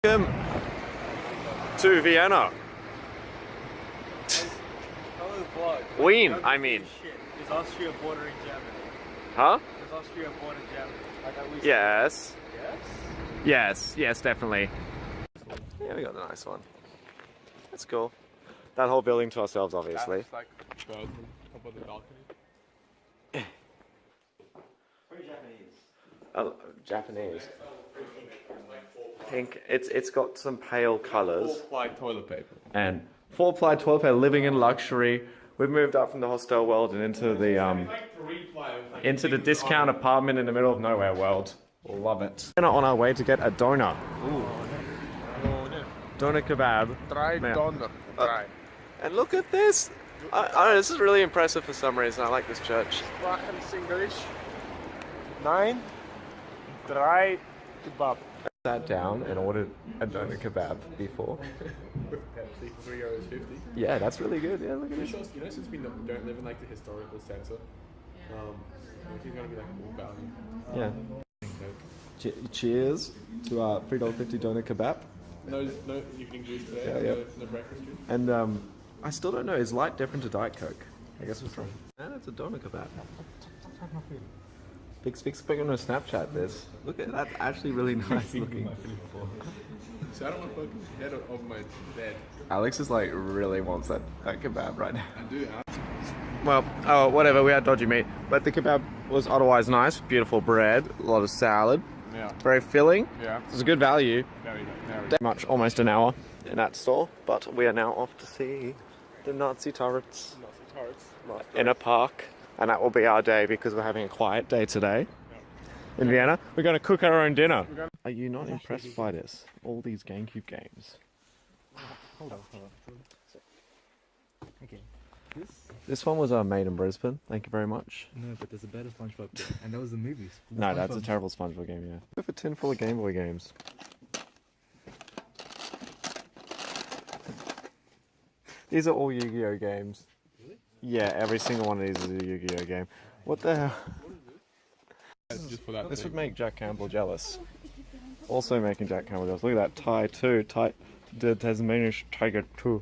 Welcome to Vienna. Wien, I mean. Is Austria bordering Germany? Huh? Is Austria bordering Germany? Like at least Yes. Yes? Yes, definitely. Yeah, we got the nice one. That's cool. That whole building to ourselves, obviously. That's like birds on top of the balcony. Very Japanese. Oh, Japanese. Pink. It's got some pale colours. 4-ply toilet paper. And 4-ply toilet paper, living in luxury. We've moved up from the hostel world and into the discount apartment in the middle of nowhere world. Love it. We're on our way to get a donut. Ooh. Doner kebab. Try Man. doner. Try. And look at this. I don't know, this is really impressive for some reason. I like this church. Sprachen English. 9. Try kebab. Sat down and ordered a doner kebab before. With Pepsi for €3.50. Yeah, that's really good. Yeah, look at this. You know, since we don't live in like the historical centre, it's gonna be like more value. Yeah. Cheers to our $3.50 doner kebab. No evening juice today. Yeah, yeah. No breakfast juice. And I still don't know, is light different to Diet Coke? I guess it's wrong. And it's a doner kebab. Big on a Snapchat this. Look at that's actually really nice looking. So I don't want to fucking head over my bed. Alex is like really wants that kebab right now. I do. Well, oh whatever, we had dodgy meat. But the kebab was otherwise nice. Beautiful bread, a lot of salad. Yeah. Very filling. Yeah. It's a good value. Very. Much almost an hour in that store, but we are now off to see the Nazi turrets in a park, and that will be our day because we're having a quiet day today in Vienna. We're going to cook our own dinner. Are you not impressed by this? All these GameCube games. Hold on. Okay. This one was made in Brisbane. Thank you very much. No, but there's a better SpongeBob game, and that was the movies. No, that's a terrible SpongeBob game. Yeah. We have a tin full of Game Boy games. These are all Yu-Gi-Oh games. Really? Yeah, every single one of these is a Yu-Gi-Oh game. What the hell? Just for that This thing. would make Jack Campbell jealous. Also making Jack Campbell jealous. Look at that, Tie 2, the Tasmanian Tiger 2.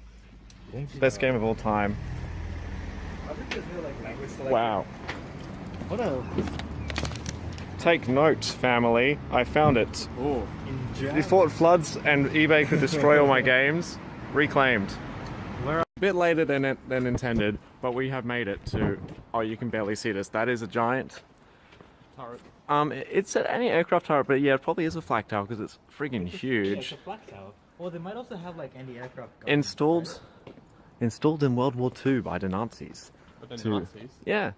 Best game of all time. Wow. What a Take note, family. I found it. Oh. Before floods and eBay could destroy all my games, reclaimed. We're a bit later than intended, but we have made it to... Oh, you can barely see this. That is a giant... Turret. It's an anti-aircraft turret, but yeah, it probably is a flak tower because it's friggin' Yeah, it's huge. a flak tower. Well, they might also have like anti-aircraft guns. Installed in World War II by the Nazis. But then To- Nazis. Yeah.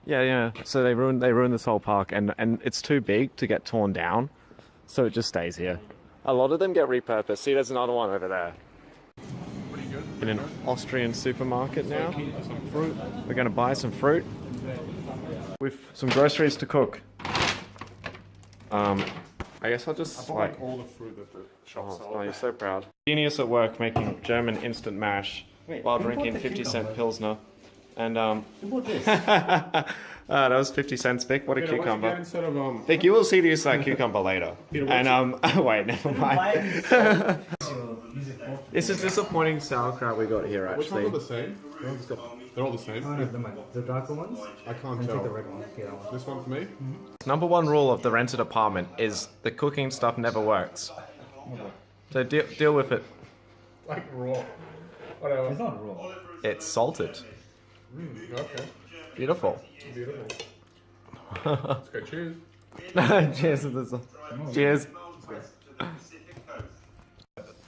Yeah. So they ruined this whole park, and it's too big to get torn down, so it just stays here. A lot of them get repurposed. See, there's another one over there. Pretty good. In an Austrian supermarket now. Keen for some fruit. We're going to buy some fruit with some groceries to cook. I guess I'll just Like all the fruit that the shops sell. Oh, you're so proud. Genius at work making German instant mash while drinking 50-cent Pilsner. And Who bought this? that was 50 cents, Vic. What a Peter, what did you get cucumber. instead of Vic, you will see this cucumber later. Peter, And wait, never mind. Use it for. This is disappointing sauerkraut we got here Which ones are actually. the same? They're all the same. Oh no, never mind. The darker ones. I can't And take the tell. red one. Okay, that one. This one for me? Number one rule of the rented apartment is the cooking stuff never works. So deal with it. Like raw. Whatever. It's not raw. It's salted. Okay. Beautiful. Beautiful. Let's go. Cheers. Cheers to this one. Cheers.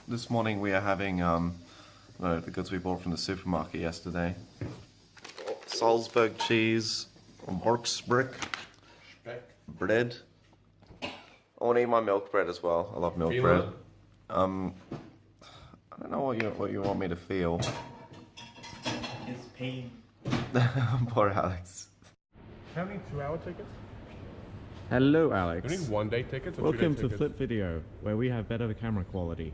This morning we are having the goods we bought from the supermarket yesterday. Salzburg cheese, Borksbrick Speck. bread. I want to eat my milk bread as well. I love milk Feel bread. it? I don't know what you want me to feel. It's pain. Poor Alex. How many 2-hour tickets? Hello, Do Alex. you need 1-day tickets or Welcome 2-day to tickets? Flip Video, where we have better camera quality.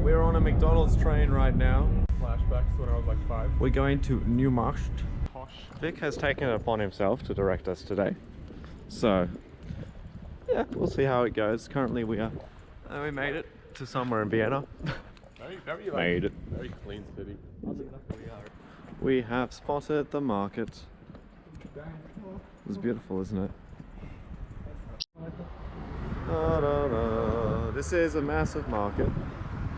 We're on a McDonald's train right now. Flashbacks to when I was like 5. We're going to Naschmarkt. Posh. Vic has taken it upon himself to direct us today. So, yeah, we'll see how it goes. Currently we made it. to somewhere in Vienna. Very like, Made it. very clean city. We have spotted the market. It's beautiful, isn't it? This is a massive market.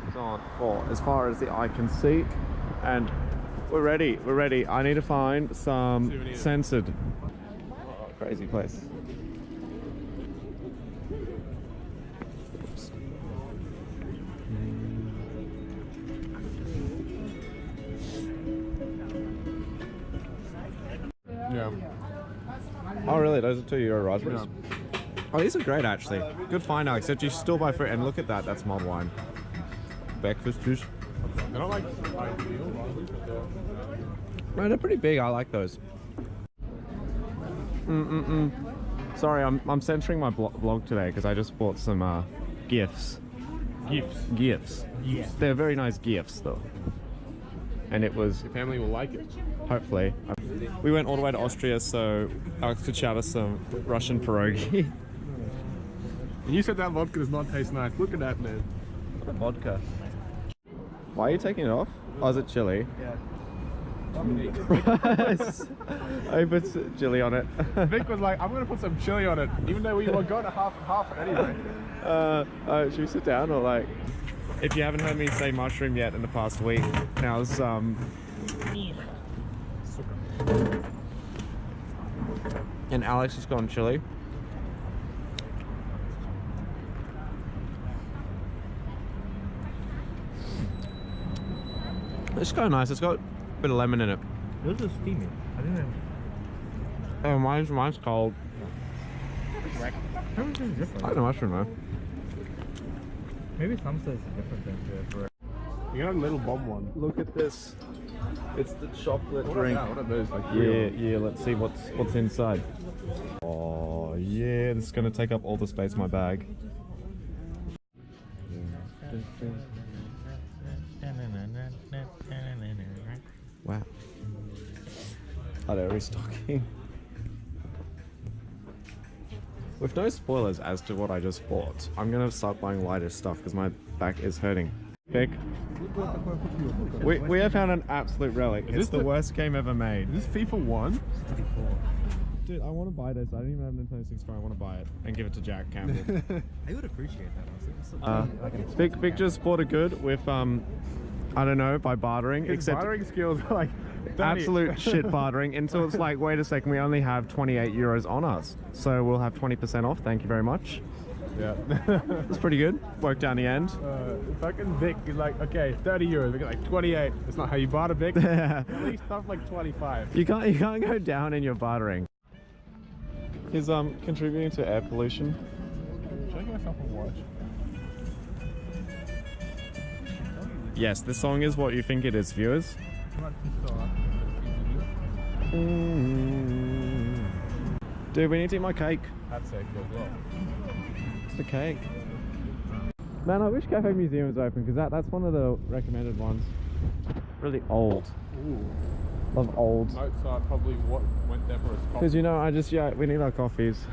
It's on for as far as the eye can see, and we're ready. We're ready. I need to find some Souvenirs. censored. Crazy place. Yeah. Oh really? Those are €2 raspberries? Oh, these are great actually. Good find, Alex. Except you still buy fruit. And look at that, that's mulled wine. Breakfast juice. They're not like ideal, but they're... No, they're pretty big. I like those. Sorry, I'm censoring my vlog today because I just bought some gifts. Gifts. They're very nice gifts though. And it was, Your family will like it. hopefully. We went all the way to Austria, so Alex could shout us some Russian pierogi. And you said that vodka does not taste nice. Look at that, man. Vodka. Why are you taking it off? Oh, is it chili? Yeah. I put chili on it. Vic was like, I'm gonna put some chili on it, even though we were going to half anyway. Should we sit down or like? If you haven't heard me say mushroom yet in the past week, now's and Alex has gone chili. It's kind of nice. It's got a bit of lemon in it. Those are steamy. I didn't know. Oh, mine's cold. Everything's I different. like the mushroom though. Maybe some says different than for. You got a little bomb one. Look at this. It's the chocolate What drink. are those? Like Yeah. Let's see what's inside. Oh yeah, this is gonna take up all the space in my bag. Wow. Oh, they're restocking. With no spoilers as to what I just bought, I'm gonna start buying lighter stuff because my back is hurting. Vic, we have found an absolute relic. It's the worst game ever made. Is this FIFA 1? Dude, I want to buy this. I don't even have Nintendo 64. I want to buy it and give it to Jack Campbell. I would appreciate that. Vic just bought a good with I don't know, by bartering. His except bartering skills are like absolute shit bartering until it's like, wait a second, we only have €28 on us, so we'll have 20% off. Thank you very much. Yeah. It's pretty good. Worked out in the end. Fucking Vic is like, okay, €30. We get like 28. That's not how you barter, Vic. At least stuff like 25. You can't go down in your bartering. He's contributing to air pollution. Should I give myself a watch? Yes, this song is what you think it is, viewers. Dude, we need to eat my cake. That's it, as well. It's the cake. Man, I wish Cafe Museum was open because that's one of the recommended ones. Really old. Ooh. Love old. Mozart probably what went there for his coffee. Because you know, we need our coffees.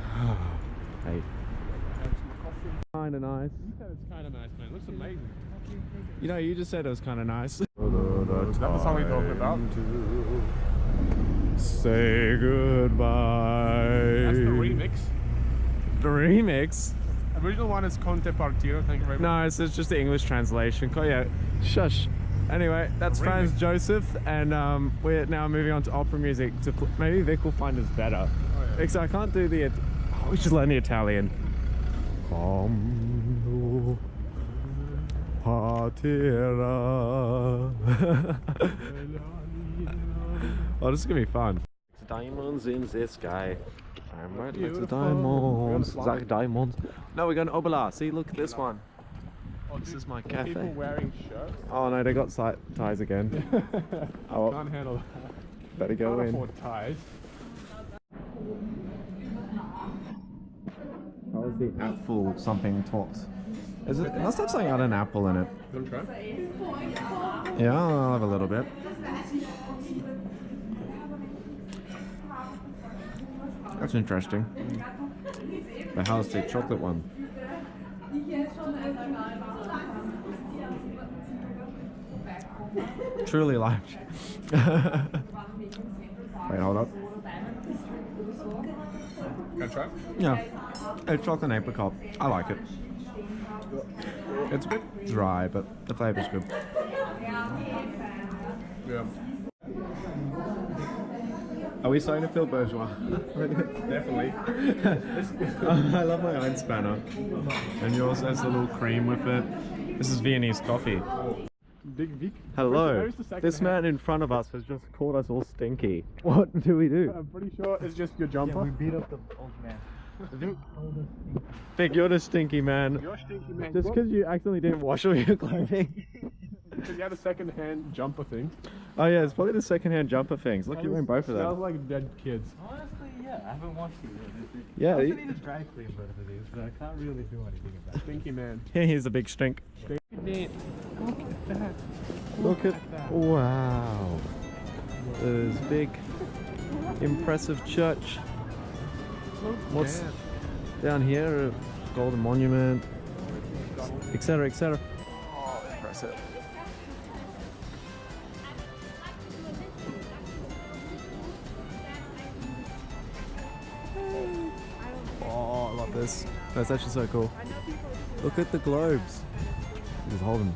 Hey. Kinda nice. You said it's kind of nice, man. It looks amazing. You know, you just said it was kinda nice. Is that the song we're talking about? Say goodbye. That's the remix. The remix? Original one is Conte Partito. Thank you very much. No, it's just the English translation. Yeah, shush. Anyway, that's The Franz remix. Joseph, and we're now moving on to opera music. Maybe Vic will find us better. Oh, yeah. Because I can't do the. We should learn the Italian. Quando partirà. Oh, this is gonna be fun. Diamonds in the sky. I'm right next to diamonds. Zach diamonds. No, we're going to Obala. See, look at this one. Oh, This dude, is my people cafe. wearing shirts. Oh no, they got ties again. Oh, well, Can't handle that. better go Can't in. afford ties. How is the apple something taught? Is it? It must have something out an apple in it. You want to try? Yeah, I'll have a little bit. That's interesting. But how's the chocolate one? Truly life. Wait, hold up. Can I try? Yeah, it's chocolate and apricot. I like it. It's a bit dry, but the flavor's good. Yeah. Are we starting to feel bourgeois? Definitely. I love my own spanner. And yours has a little cream with it. This is Viennese coffee. Big Vic. Hello. Where's the second This man in front of us has just called us all stinky. What do we do? I'm pretty sure it's just your jumper. Yeah, we beat up the old man. Vic, you're the stinky man. You're stinky, man. Just because you accidentally didn't wash all your clothing. Because you had a second-hand jumper thing. Oh yeah, it's probably the second-hand jumper things. Look, you're wearing both of Smells them. like dead kids. Honestly, yeah, I haven't watched it yet. Yeah, I also he- need to dry clean both of these, but I can't really do anything about it. Stinky man. He's a big stink. Stinky man. Look at that. Look at wow. This big, impressive church. What's down here? Golden Monument, etc., etc. Oh, impressive. Oh, I love this. That's actually so cool. Look at the globes. Just hold them.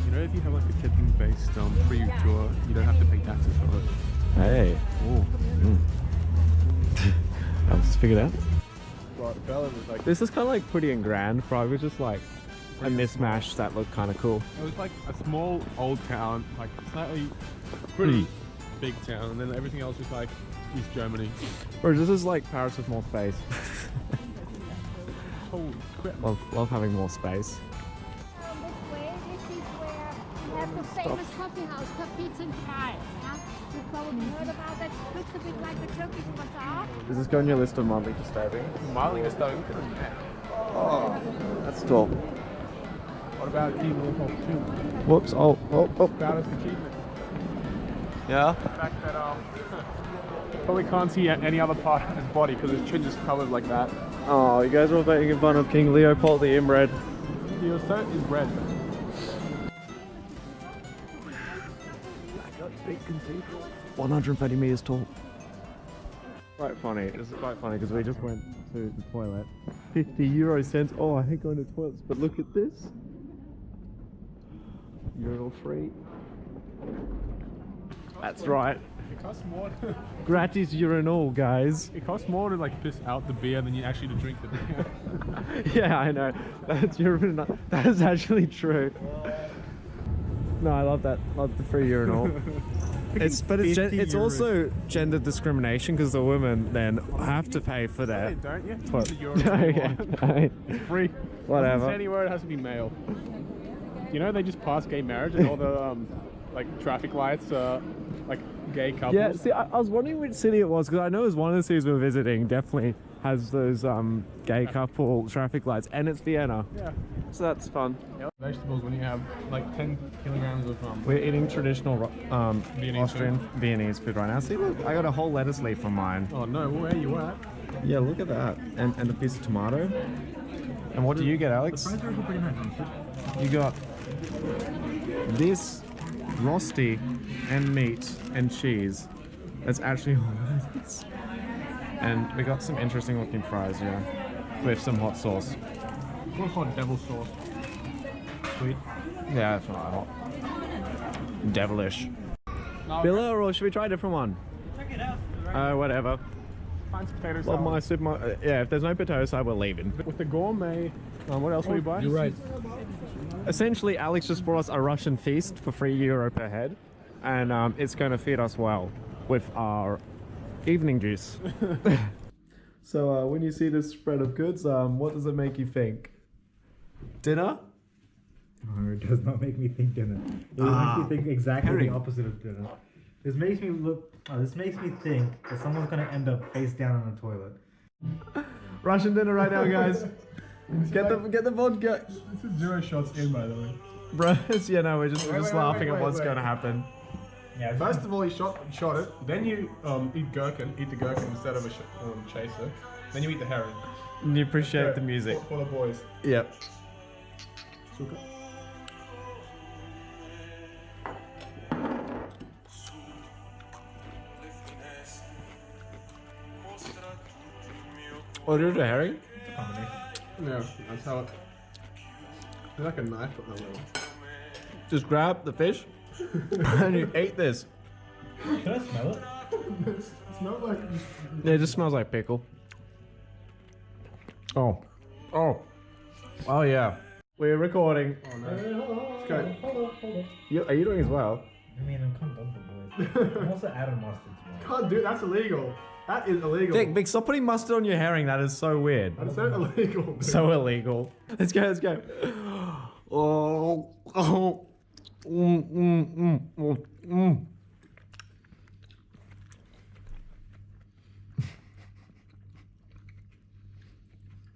You know, if you have like a kitten-based pre-tour, you don't have to pay taxes for it. Hey. Oh. I've just figured out. Right, Bella was like, This is kind of like Pretty and Grand. Prague was just like a mismatch that looked kind of cool. it was like a small old town, like slightly pretty big town, and then everything else was like East Germany. Whereas this is like Paris with more space. Holy crap. love having more space. This way, this is where you have the famous coffee house, Cafés and Chai. Yeah? You've probably heard about that. Looks a bit like the Turkish bazaar. Does this go on your list of monthly disturbing? Smiling is done. Oh, that's tall. What about King Leopold II? Whoops. Oh. Proudest achievement. Yeah. The fact that probably can't see any other part of his body because his chin is covered like that. Oh, you guys are all making fun of King Leopold the Inbred. The Osset is red. 130 meters tall. Quite funny. This is quite funny because we just went to the toilet. 50 cents. Oh, I hate going to toilets, but look at this. Urinal free. That's right. It costs more. Gratis urinal, guys. It costs more to like piss out the beer than you actually to drink the beer. Yeah, I know. That's urinal. That is actually true. No, I love that. Love the free urinal. It's also gender discrimination because the women then have to pay for They that. don't you? What? It's a euro. It's free. Whatever. Doesn't say anywhere it has to be male. You know they just passed gay marriage and all the like traffic lights like gay couples. Yeah, see, I was wondering which city it was because I know it's one of the cities we're visiting definitely has those gay couple traffic lights, and it's Vienna. Yeah. So that's fun. Vegetables when you have like 10 kilograms of We're eating traditional Viennese Austrian Viennese food right now. See, look, I got a whole lettuce leaf from mine. Oh no, where you at? Yeah, look at that. And a piece of tomato. And what do you get, Alex? The fries are pretty nice. You got this rosti and meat and cheese. That's actually all it is. And we got some interesting looking fries, yeah, with some hot sauce. What's called devil sauce? Sweet. Yeah, that's not hot. Devilish. No, Billa, or should we try a different one? check it out. Whatever. Find some potato Love my salad. yeah, if there's no potato salad, we're leaving. With the gourmet, what else will you buy? You're right. Essentially, Alex just brought us a Russian feast for €3 per head, and it's going to feed us well with our evening juice. So, when you see this spread of goods, what does it make you think? Dinner? No, it does not make me think dinner. It makes me think exactly herring. the opposite of dinner. This makes me look. This makes me think that someone's gonna end up face down on the toilet. Russian dinner right now, guys. Get the vodka. This is 0 shots in, by the way. Bros, yeah, no, we're just laughing at what's wait. going to happen. Yeah. First of all, you shot it. Then you eat the gherkin instead of a chaser. Then you eat the herring. And you appreciate the music. For the boys. Yep. Suka. What is the herring? Yeah, that's how it. It's like a knife, but not really. Just grab the fish and you eat this. Can I smell it? It smells like. Yeah, it just smells like pickle. Oh. Oh. Oh, yeah. We're recording. Oh no. Let's go. Hold on. Are you doing as well? I mean, I'm kind of done for boys. I'm also adding mustard to mine. Can't do it. That's illegal. That is illegal. Vic, stop putting mustard on your herring. That is so weird. That's so illegal. Dude. So illegal. Let's go. Oh.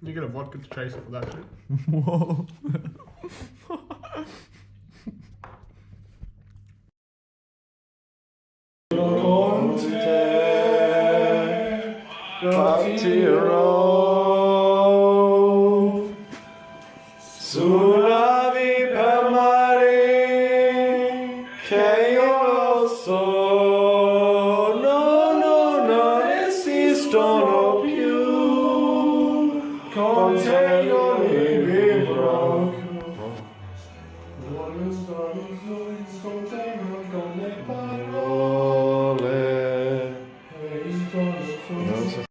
You get a vodka chaser for that shit. Whoa. Sulla vita mare che io lo so, non esistono più con te.